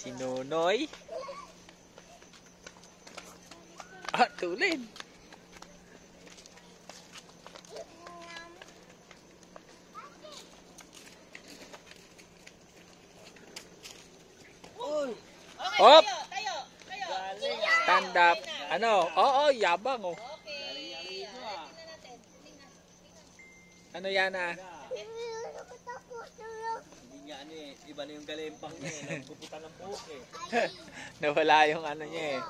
Si Nonoy. Ah, tulid. Hop! Stand up. Ano? Oo, yabang oh. Ano yan ah? Hindi niya ano eh, iba na yung galempang niya eh, nagpuputa ng buhok eh. Nawala yung ano niya eh.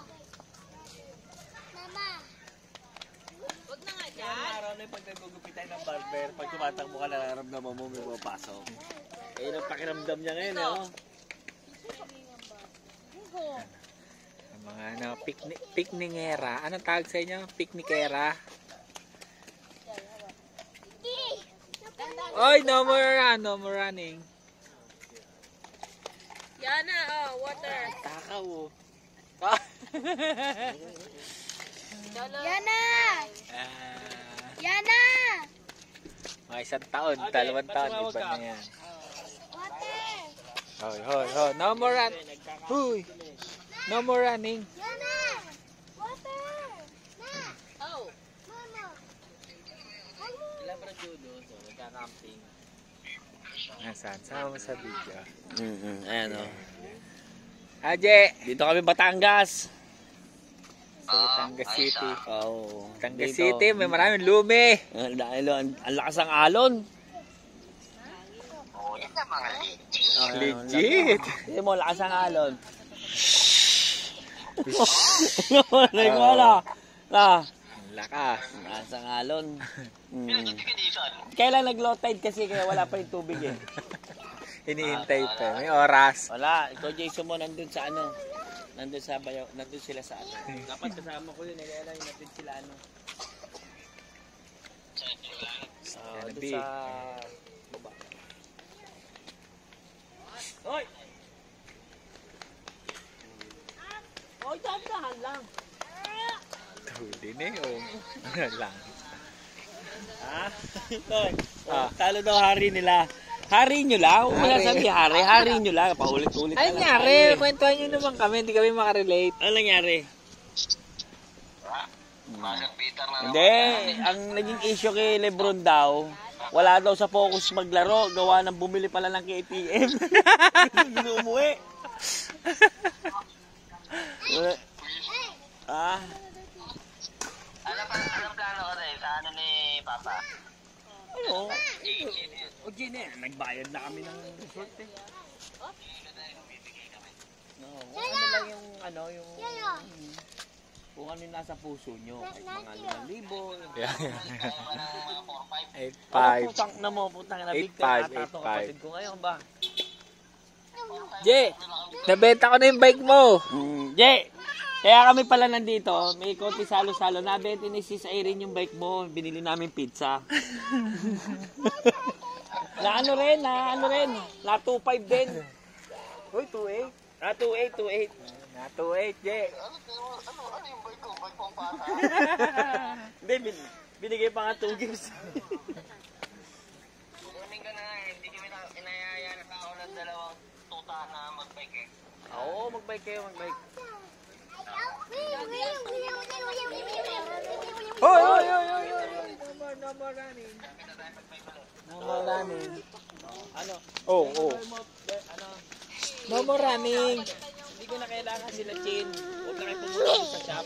Huwag na nga Kaya dyan. ang araw na yung pag nagugupitan ng barber, pag tumatakbo ka nararamdaman mo may pumapasok. Eh yun ang pakiramdam niya ngayon eh oh. Ang mga ano, pikningera. Anong tawag sa inyo? Piknikera? Oy, no more running. Yan na, oh, water. Takaw oh. Yana! Ah, Yana! mga isang taon, dalawang taon, iba na yan. Water! Hoy, hoy, hoy. No more run. Huy. No more running. Yana! Water! Na! Oh. Mama! Sila para judo, so nagka-camping. Nasaan? Sama mo sa video. Ayan o. Aje! Dito kami Batangas. Sa Batangas City. Oo. Batangas Dito. City, may maraming lumi. Ang lakas ng alon. Legit. Hindi mo, lakas ang alon. Narinig mo na. Ang lakas. Lakas ang alon. Kailan nag-low tide kasi kaya wala pa yung tubig eh. Hinihintay pa. May oras. Wala. Ikaw Jason mo nandun sa ano. Nandun sa bayaw. Nandun sila sa ano. Dapat kasama ko yun. Kaya lang natin sila ano. Yan, Doon big. sa baba. Hoy! Hoy, dahan lang. Huli na yun. Ano lang. Ha? Hoy. Ah. Talo daw hari nila. Hari nyo lang. Huwag mo lang sabi hari. Hari nyo lang. Paulit-ulit Ay, nangyari. Kwentuhan nyo naman kami. Hindi kami makarelate. Ano nangyari? Hindi. Ang naging issue kay Lebron daw, wala daw sa focus maglaro. Gawa ng bumili pala ng KTM. Hindi umuwi. Ah. Anong plano ko rin? Sa ano ni Papa? Ano? O Gine, nagbayad na kami ng resort eh. No, kung ano lang yung ano, yung kung ano yung nasa puso nyo, kahit mga 5,000. Yeah. Ano 8-5. putang na mo, putang na big 8-5, time ata itong 8-5. kapatid ko ngayon ba? Je, nabenta ko na yung bike mo. Jay, kaya kami pala nandito, may konti salo-salo. Nabenta ni Sis Irene yung bike mo, binili namin pizza. na ano rin, na 2.5 din. Uy, 2-8. Na 2.8. Na 2-8, Je. Ano yung bike ko? Bike pang pata? Hindi, binigay pa nga 2 gifts. Kunin ka na nga, hindi kami inayaya na tao ng dalawang tuta na mag-bike eh. Oo, mag-bike kayo, mag-bike. Hoy, hoy, hoy, hoy, hoy. No more running. No more running. Ano? Oh, oh. Ano? No more running. Hindi ko na kailangan sila Chin. Huwag na kayo pumunta sa shop.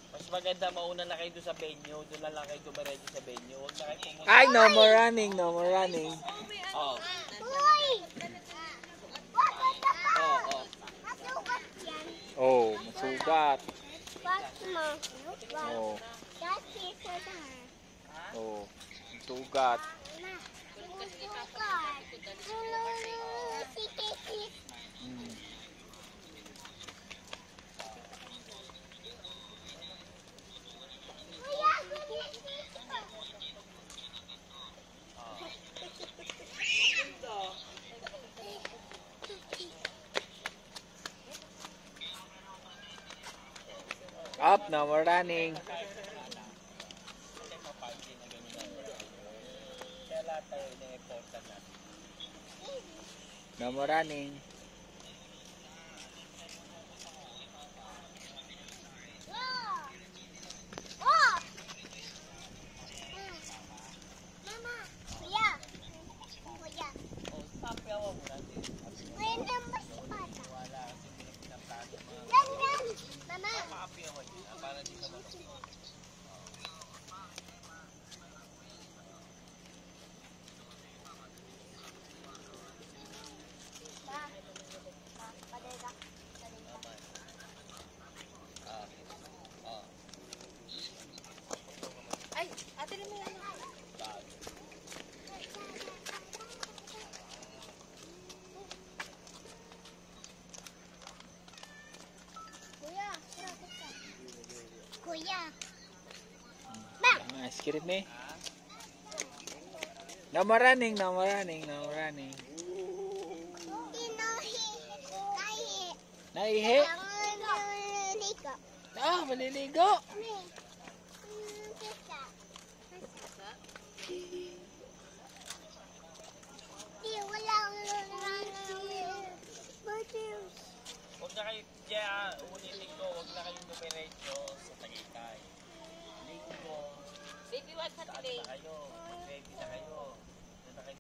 Mas maganda mauna na kayo doon sa venue. Doon na lang kayo dumiretso sa venue. Huwag na kayo pumunta. Ay, no more running. No more running. Oo. Oo. Oh, masugat. Oh, oh. Masugat. Hmm. Up, no more running. No more running. kuya. Ang ice cream eh. No more running, no more running, no more running. Inahi. Kahi. Naihi. Ang liko. Ah, maliligo. Pisa. Di, wala Huwag na kayo, Jaya, ulitin ko, huwag na kayong dumiretso sa Tagaytay. Ligo ko, Baby, what's that saan today? na kayo, ready na kayo.